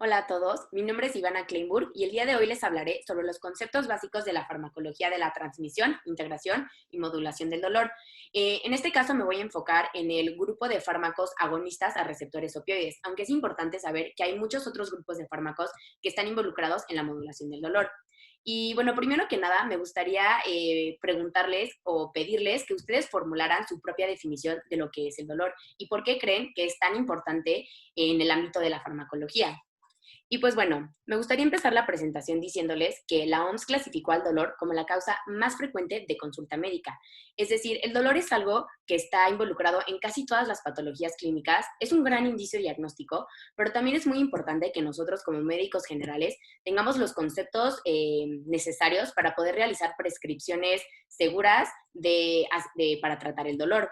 Hola a todos, mi nombre es Ivana Kleinburg y el día de hoy les hablaré sobre los conceptos básicos de la farmacología de la transmisión, integración y modulación del dolor. En este caso me voy a enfocar en el grupo de fármacos agonistas a receptores opioides, aunque es importante saber que hay muchos otros grupos de fármacos que están involucrados en la modulación del dolor. Y bueno, primero que nada, me gustaría preguntarles o pedirles que ustedes formularan su propia definición de lo que es el dolor y por qué creen que es tan importante en el ámbito de la farmacología. Y pues bueno, me gustaría empezar la presentación diciéndoles que la OMS clasificó al dolor como la causa más frecuente de consulta médica. Es decir, el dolor es algo que está involucrado en casi todas las patologías clínicas, es un gran indicio diagnóstico, pero también es muy importante que nosotros como médicos generales tengamos los conceptos necesarios para poder realizar prescripciones seguras para tratar el dolor.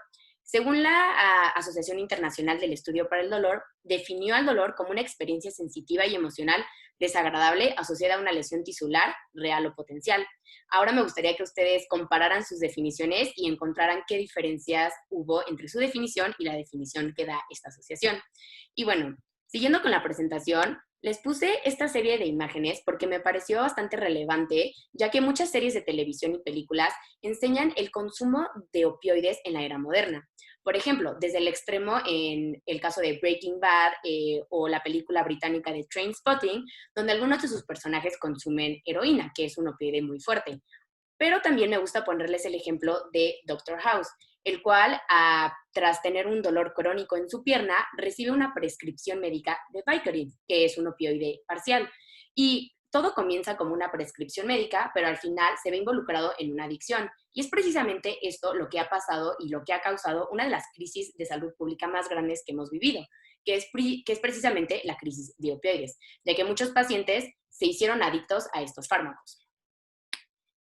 Según la Asociación Internacional del Estudio para el Dolor, definió al dolor como una experiencia sensitiva y emocional desagradable asociada a una lesión tisular, real o potencial. Ahora me gustaría que ustedes compararan sus definiciones y encontraran qué diferencias hubo entre su definición y la definición que da esta asociación. Y bueno, siguiendo con la presentación, les puse esta serie de imágenes porque me pareció bastante relevante, ya que muchas series de televisión y películas enseñan el consumo de opioides en la era moderna. Por ejemplo, desde el extremo en el caso de Breaking Bad o la película británica de Trainspotting, donde algunos de sus personajes consumen heroína, que es un opioide muy fuerte. Pero también me gusta ponerles el ejemplo de Doctor House, el cual, tras tener un dolor crónico en su pierna, recibe una prescripción médica de Vicodin, que es un opioide parcial. Y todo comienza como una prescripción médica, pero al final se ve involucrado en una adicción. Y es precisamente esto lo que ha pasado y lo que ha causado una de las crisis de salud pública más grandes que hemos vivido, que es precisamente la crisis de opioides, ya que muchos pacientes se hicieron adictos a estos fármacos.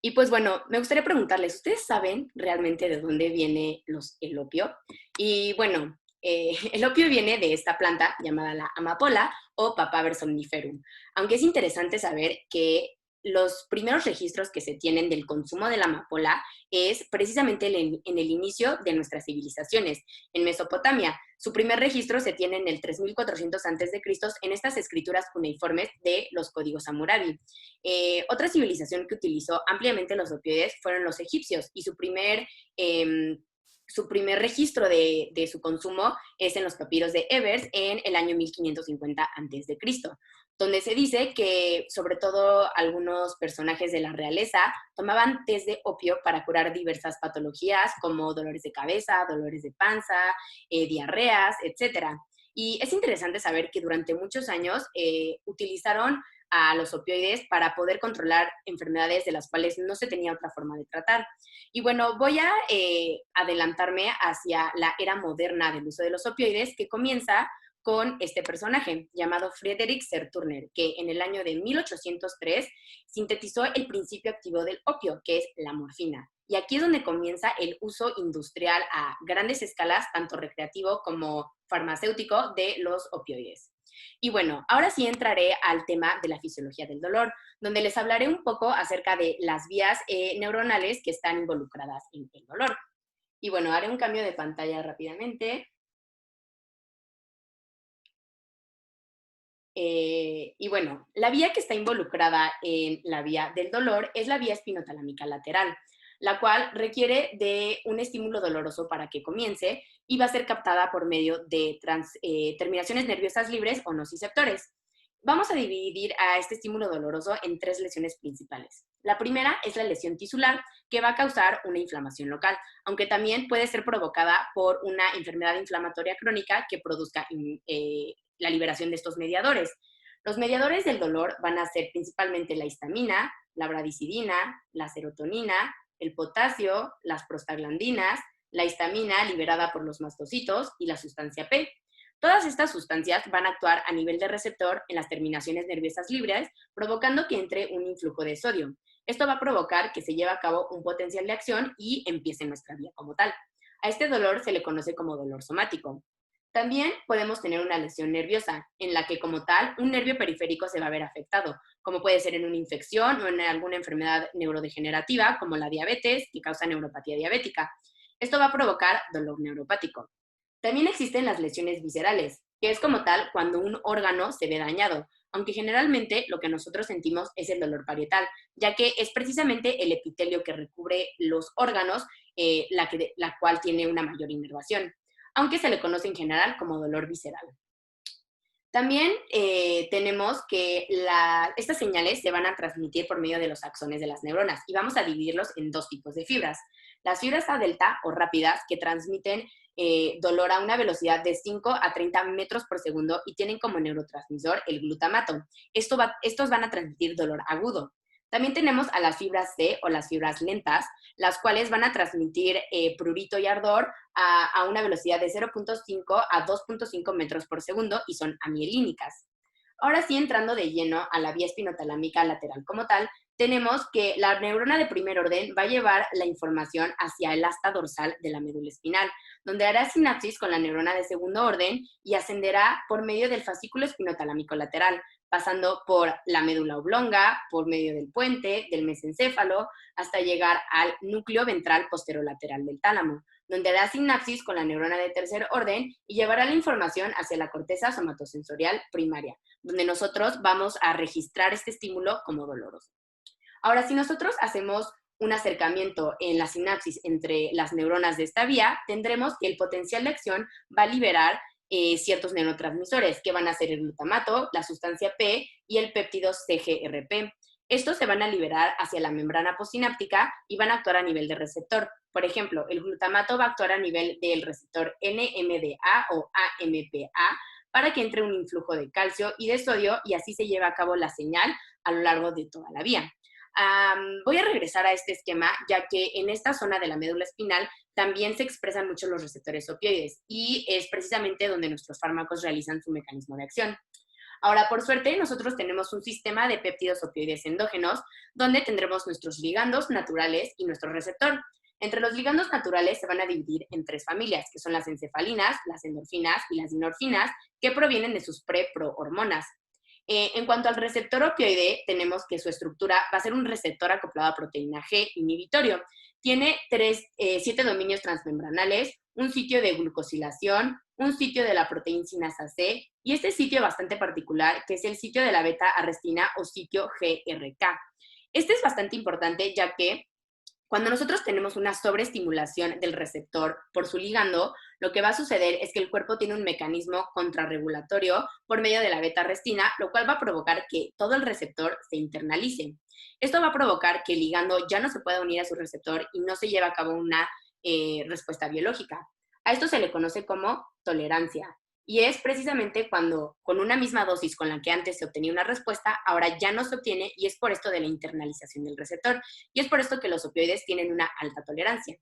Y pues bueno, me gustaría preguntarles, ¿ustedes saben realmente de dónde viene el opio? Y bueno, el opio viene de esta planta llamada la amapola o Papaver somniferum, aunque es interesante saber que los primeros registros que se tienen del consumo de la amapola es precisamente en el inicio de nuestras civilizaciones, en Mesopotamia. Su primer registro se tiene en el 3400 a.C. en estas escrituras cuneiformes de los códigos Hammurabi. Otra civilización que utilizó ampliamente los opioides fueron los egipcios y su primer registro de su consumo es en los papiros de Ebers en el año 1550 a.C., donde se dice que sobre todo algunos personajes de la realeza tomaban tés de opio para curar diversas patologías como dolores de cabeza, dolores de panza, diarreas, etcétera. Y es interesante saber que durante muchos años utilizaron a los opioides para poder controlar enfermedades de las cuales no se tenía otra forma de tratar. Y bueno, voy a adelantarme hacia la era moderna del uso de los opioides, que comienza con este personaje llamado Friedrich Serturner, que en el año de 1803 sintetizó el principio activo del opio, que es la morfina. Y aquí es donde comienza el uso industrial a grandes escalas, tanto recreativo como farmacéutico, de los opioides. Y bueno, ahora sí entraré al tema de la fisiología del dolor, donde les hablaré un poco acerca de las vías neuronales que están involucradas en el dolor. Y bueno, haré un cambio de pantalla rápidamente. Y bueno, la vía que está involucrada en la vía del dolor es la vía espinotalámica lateral, la cual requiere de un estímulo doloroso para que comience y va a ser captada por medio de terminaciones nerviosas libres o nociceptores. Vamos a dividir a este estímulo doloroso en tres lesiones principales. La primera es la lesión tisular, que va a causar una inflamación local, aunque también puede ser provocada por una enfermedad inflamatoria crónica que produzca la liberación de estos mediadores. Los mediadores del dolor van a ser principalmente la histamina, la bradicidina, la serotonina, el potasio, las prostaglandinas, la histamina liberada por los mastocitos y la sustancia P. Todas estas sustancias van a actuar a nivel de receptor en las terminaciones nerviosas libres, provocando que entre un influjo de sodio. Esto va a provocar que se lleve a cabo un potencial de acción y empiece nuestra vía como tal. A este dolor se le conoce como dolor somático. También podemos tener una lesión nerviosa, en la que como tal un nervio periférico se va a ver afectado, como puede ser en una infección o en alguna enfermedad neurodegenerativa, como la diabetes, que causa neuropatía diabética. Esto va a provocar dolor neuropático. También existen las lesiones viscerales, que es como tal cuando un órgano se ve dañado, aunque generalmente lo que nosotros sentimos es el dolor parietal, ya que es precisamente el epitelio que recubre los órganos la cual tiene una mayor inervación, aunque se le conoce en general como dolor visceral. También tenemos que estas señales se van a transmitir por medio de los axones de las neuronas y vamos a dividirlos en dos tipos de fibras. Las fibras A delta o rápidas que transmiten dolor a una velocidad de 5 a 30 metros por segundo y tienen como neurotransmisor el glutamato. Estos van a transmitir dolor agudo. También tenemos a las fibras C o las fibras lentas, las cuales van a transmitir prurito y ardor a una velocidad de 0.5 a 2.5 metros por segundo y son amielínicas. Ahora sí, entrando de lleno a la vía espinotalámica lateral como tal, tenemos que la neurona de primer orden va a llevar la información hacia el asta dorsal de la médula espinal, donde hará sinapsis con la neurona de segundo orden y ascenderá por medio del fascículo espinotalámico lateral, pasando por la médula oblonga, por medio del puente, del mesencéfalo, hasta llegar al núcleo ventral posterolateral del tálamo, donde hará sinapsis con la neurona de tercer orden y llevará la información hacia la corteza somatosensorial primaria, donde nosotros vamos a registrar este estímulo como doloroso. Ahora, si nosotros hacemos un acercamiento en la sinapsis entre las neuronas de esta vía, tendremos que el potencial de acción va a liberar ciertos neurotransmisores, que van a ser el glutamato, la sustancia P y el péptido CGRP. Estos se van a liberar hacia la membrana postsináptica y van a actuar a nivel de receptor. Por ejemplo, el glutamato va a actuar a nivel del receptor NMDA o AMPA para que entre un influjo de calcio y de sodio y así se lleva a cabo la señal a lo largo de toda la vía. Voy a regresar a este esquema, ya que en esta zona de la médula espinal también se expresan mucho los receptores opioides y es precisamente donde nuestros fármacos realizan su mecanismo de acción. Ahora, por suerte, nosotros tenemos un sistema de péptidos opioides endógenos donde tendremos nuestros ligandos naturales y nuestro receptor. Entre los ligandos naturales se van a dividir en tres familias, que son las encefalinas, las endorfinas y las dinorfinas, que provienen de sus preprohormonas. En cuanto al receptor opioide, tenemos que su estructura va a ser un receptor acoplado a proteína G inhibitorio. Tiene 7 dominios transmembranales, un sitio de glucosilación, un sitio de la proteína sinasa C y este sitio bastante particular, que es el sitio de la beta-arrestina o sitio GRK. Este es bastante importante ya que cuando nosotros tenemos una sobreestimulación del receptor por su ligando, lo que va a suceder es que el cuerpo tiene un mecanismo contrarregulatorio por medio de la beta-arrestina, lo cual va a provocar que todo el receptor se internalice. Esto va a provocar que el ligando ya no se pueda unir a su receptor y no se lleve a cabo una respuesta biológica. A esto se le conoce como tolerancia. Y es precisamente cuando con una misma dosis con la que antes se obtenía una respuesta, ahora ya no se obtiene y es por esto de la internalización del receptor. Y es por esto que los opioides tienen una alta tolerancia.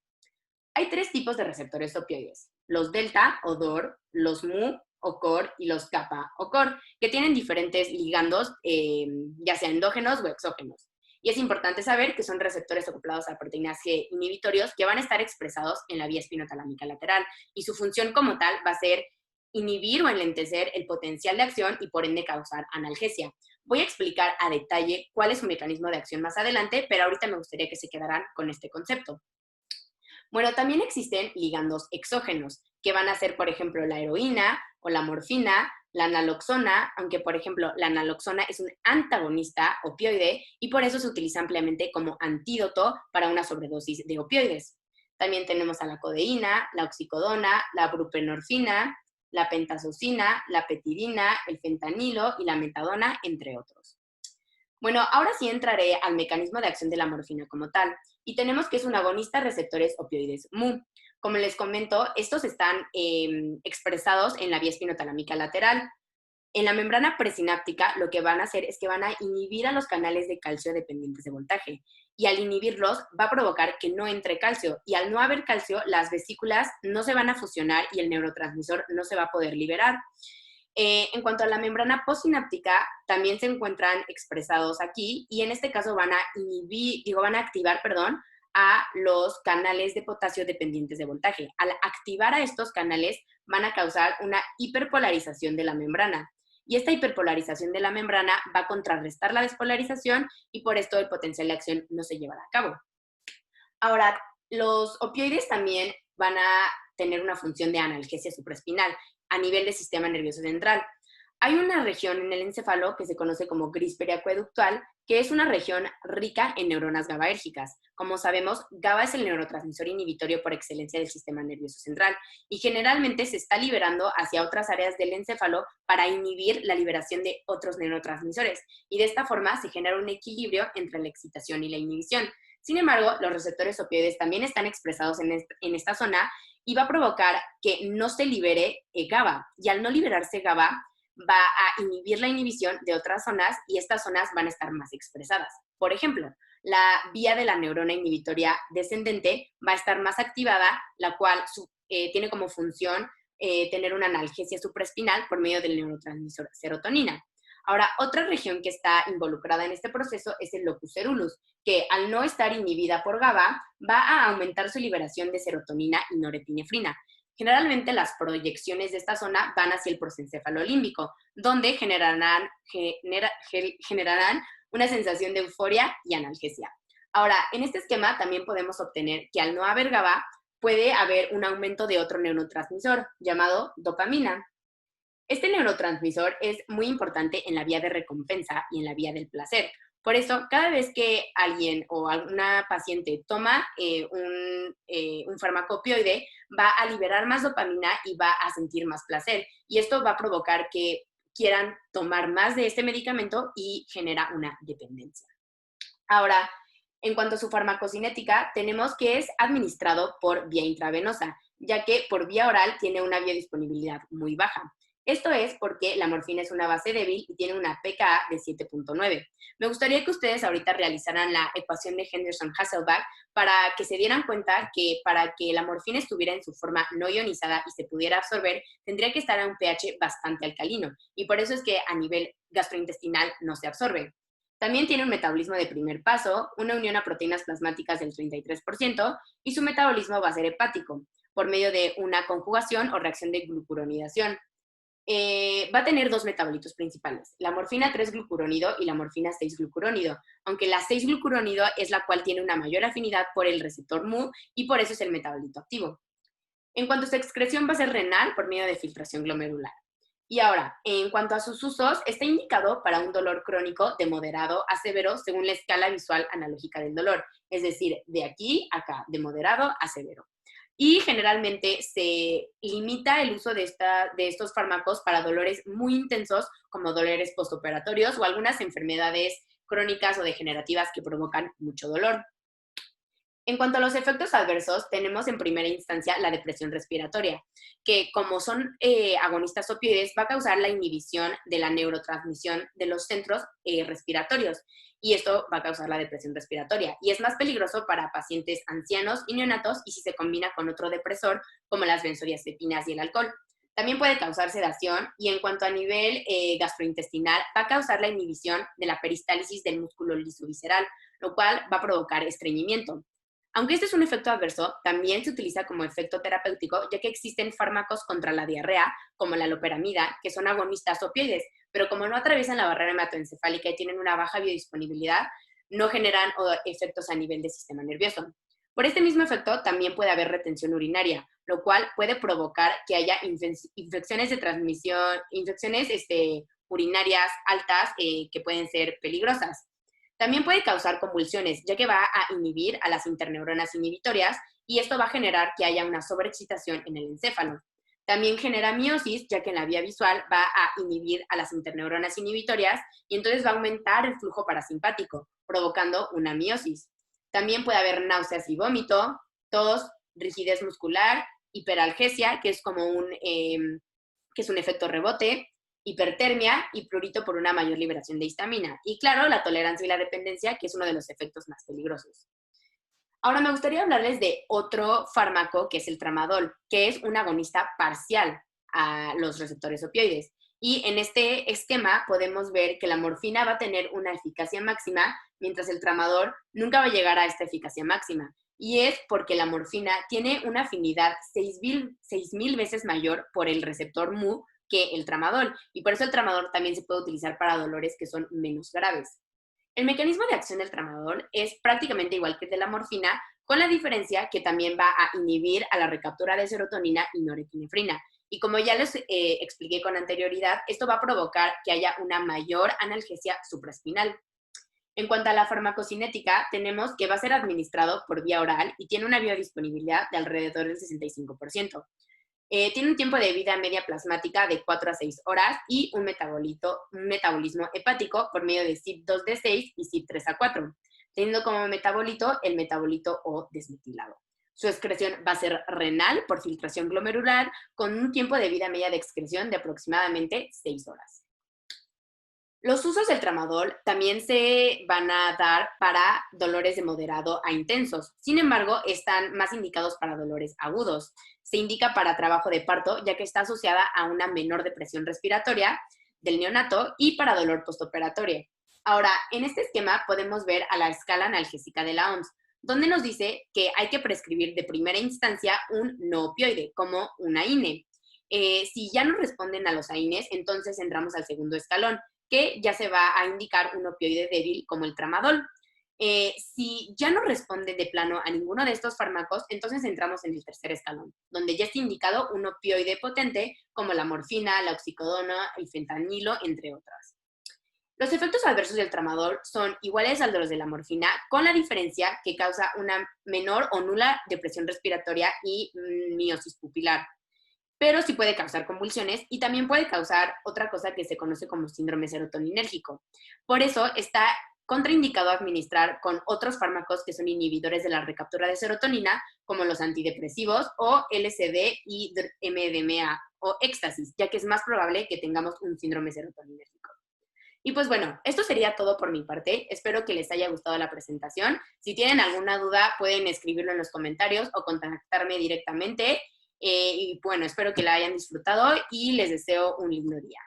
Hay 3 tipos de receptores opioides, los delta o DOR, los mu o COR y los kappa o COR, que tienen diferentes ligandos, ya sea endógenos o exógenos. Y es importante saber que son receptores acoplados a proteínas G inhibitorios que van a estar expresados en la vía espinotalámica lateral y su función como tal va a ser inhibir o enlentecer el potencial de acción y por ende causar analgesia. Voy a explicar a detalle cuál es su mecanismo de acción más adelante, pero ahorita me gustaría que se quedaran con este concepto. Bueno, también existen ligandos exógenos, que van a ser, por ejemplo, la heroína o la morfina, la naloxona, aunque, por ejemplo, la naloxona es un antagonista opioide y por eso se utiliza ampliamente como antídoto para una sobredosis de opioides. También tenemos a la codeína, la oxicodona, la buprenorfina, la pentazocina, la petidina, el fentanilo y la metadona, entre otros. Bueno, ahora sí entraré al mecanismo de acción de la morfina como tal. Y tenemos que es un agonista receptores opioides mu. Como les comento, estos están expresados en la vía espinotalámica lateral. En la membrana presináptica lo que van a hacer es que van a inhibir a los canales de calcio dependientes de voltaje. Y al inhibirlos va a provocar que no entre calcio. Y al no haber calcio, las vesículas no se van a fusionar y el neurotransmisor no se va a poder liberar. En cuanto a la membrana postsináptica, también se encuentran expresados aquí y en este caso van a activar, a los canales de potasio dependientes de voltaje. Al activar a estos canales van a causar una hiperpolarización de la membrana. Y esta hiperpolarización de la membrana va a contrarrestar la despolarización y por esto el potencial de acción no se llevará a cabo. Ahora, los opioides también van a tener una función de analgesia supraespinal a nivel del sistema nervioso central. Hay una región en el encéfalo que se conoce como gris periacueductal, que es una región rica en neuronas GABAérgicas. Como sabemos, GABA es el neurotransmisor inhibitorio por excelencia del sistema nervioso central y generalmente se está liberando hacia otras áreas del encéfalo para inhibir la liberación de otros neurotransmisores, y de esta forma se genera un equilibrio entre la excitación y la inhibición. Sin embargo, los receptores opioides también están expresados en esta zona y va a provocar que no se libere GABA, y al no liberarse GABA, va a inhibir la inhibición de otras zonas y estas zonas van a estar más expresadas. Por ejemplo, la vía de la neurona inhibitoria descendente va a estar más activada, la cual tiene como función tener una analgesia supraespinal por medio del neurotransmisor serotonina. Ahora, otra región que está involucrada en este proceso es el locus cerulus, que al no estar inhibida por GABA, va a aumentar su liberación de serotonina y norepinefrina. Generalmente las proyecciones de esta zona van hacia el prosencéfalo límbico, donde generarán una sensación de euforia y analgesia. Ahora, en este esquema también podemos obtener que al no haber GABA, puede haber un aumento de otro neurotransmisor llamado dopamina. Este neurotransmisor es muy importante en la vía de recompensa y en la vía del placer. Por eso, cada vez que alguien o alguna paciente toma un fármaco opioide, va a liberar más dopamina y va a sentir más placer. Y esto va a provocar que quieran tomar más de este medicamento y genera una dependencia. Ahora, en cuanto a su farmacocinética, tenemos que es administrado por vía intravenosa, ya que por vía oral tiene una biodisponibilidad muy baja. Esto es porque la morfina es una base débil y tiene una pKa de 7.9. Me gustaría que ustedes ahorita realizaran la ecuación de Henderson-Hasselbalch para que se dieran cuenta que para que la morfina estuviera en su forma no ionizada y se pudiera absorber, tendría que estar a un pH bastante alcalino, y por eso es que a nivel gastrointestinal no se absorbe. También tiene un metabolismo de primer paso, una unión a proteínas plasmáticas del 33%, y su metabolismo va a ser hepático, por medio de una conjugación o reacción de glucuronidación. Va a tener dos metabolitos principales, la morfina 3-glucuronido y la morfina 6-glucuronido, aunque la 6-glucuronido es la cual tiene una mayor afinidad por el receptor mu y por eso es el metabolito activo. En cuanto a su excreción, va a ser renal por medio de filtración glomerular. Y ahora, en cuanto a sus usos, está indicado para un dolor crónico de moderado a severo según la escala visual analógica del dolor, es decir, de aquí a acá, de moderado a severo. Y generalmente se limita el uso de estos fármacos para dolores muy intensos, como dolores postoperatorios o algunas enfermedades crónicas o degenerativas que provocan mucho dolor. En cuanto a los efectos adversos, tenemos en primera instancia la depresión respiratoria, que como son agonistas opioides, va a causar la inhibición de la neurotransmisión de los centros respiratorios, y esto va a causar la depresión respiratoria. Y es más peligroso para pacientes ancianos y neonatos y si se combina con otro depresor, como las benzodiazepinas y el alcohol. También puede causar sedación y en cuanto a nivel gastrointestinal, va a causar la inhibición de la peristálisis del músculo liso visceral, lo cual va a provocar estreñimiento. Aunque este es un efecto adverso, también se utiliza como efecto terapéutico, ya que existen fármacos contra la diarrea, como la loperamida, que son agonistas opioides, pero como no atraviesan la barrera hematoencefálica y tienen una baja biodisponibilidad, no generan efectos a nivel del sistema nervioso. Por este mismo efecto, también puede haber retención urinaria, lo cual puede provocar que haya infecciones de transmisión, infecciones urinarias altas que pueden ser peligrosas. También puede causar convulsiones, ya que va a inhibir a las interneuronas inhibitorias y esto va a generar que haya una sobreexcitación en el encéfalo. También genera miosis, ya que en la vía visual va a inhibir a las interneuronas inhibitorias y entonces va a aumentar el flujo parasimpático, provocando una miosis. También puede haber náuseas y vómito, tos, rigidez muscular, hiperalgesia, que es como que es un efecto rebote, hipertermia y prurito por una mayor liberación de histamina. Y claro, la tolerancia y la dependencia, que es uno de los efectos más peligrosos. Ahora me gustaría hablarles de otro fármaco que es el tramadol, que es un agonista parcial a los receptores opioides. Y en este esquema podemos ver que la morfina va a tener una eficacia máxima, mientras el tramadol nunca va a llegar a esta eficacia máxima. Y es porque la morfina tiene una afinidad 6,000 veces mayor por el receptor mu que el tramadol, y por eso el tramadol también se puede utilizar para dolores que son menos graves. El mecanismo de acción del tramadol es prácticamente igual que el de la morfina, con la diferencia que también va a inhibir a la recaptura de serotonina y norepinefrina, Y como ya les expliqué con anterioridad, esto va a provocar que haya una mayor analgesia supraespinal. En cuanto a la farmacocinética, tenemos que va a ser administrado por vía oral y tiene una biodisponibilidad de alrededor del 65%. Tiene un tiempo de vida media plasmática de 4 a 6 horas y un metabolismo hepático por medio de CYP2D6 y CYP3A4, teniendo como metabolito el metabolito O desmetilado. Su excreción va a ser renal por filtración glomerular, con un tiempo de vida media de excreción de aproximadamente 6 horas. Los usos del tramadol también se van a dar para dolores de moderado a intensos. Sin embargo, están más indicados para dolores agudos. Se indica para trabajo de parto, ya que está asociada a una menor depresión respiratoria del neonato y para dolor postoperatorio. Ahora, en este esquema podemos ver a la escala analgésica de la OMS, donde nos dice que hay que prescribir de primera instancia un no opioide, como una INE. Si ya no responden a los AINES, entonces entramos al segundo escalón, que ya se va a indicar un opioide débil como el tramadol. Si ya no responde de plano a ninguno de estos fármacos, entonces entramos en el tercer escalón, donde ya está indicado un opioide potente como la morfina, la oxicodona, el fentanilo, entre otras. Los efectos adversos del tramadol son iguales a los de la morfina, con la diferencia que causa una menor o nula depresión respiratoria y miosis pupilar, pero sí puede causar convulsiones y también puede causar otra cosa que se conoce como síndrome serotoninérgico. Por eso está contraindicado administrar con otros fármacos que son inhibidores de la recaptura de serotonina, como los antidepresivos o LSD y MDMA o éxtasis, ya que es más probable que tengamos un síndrome serotoninérgico. Y pues bueno, esto sería todo por mi parte. Espero que les haya gustado la presentación. Si tienen alguna duda, pueden escribirlo en los comentarios o contactarme directamente. Y bueno, espero que la hayan disfrutado y les deseo un lindo día.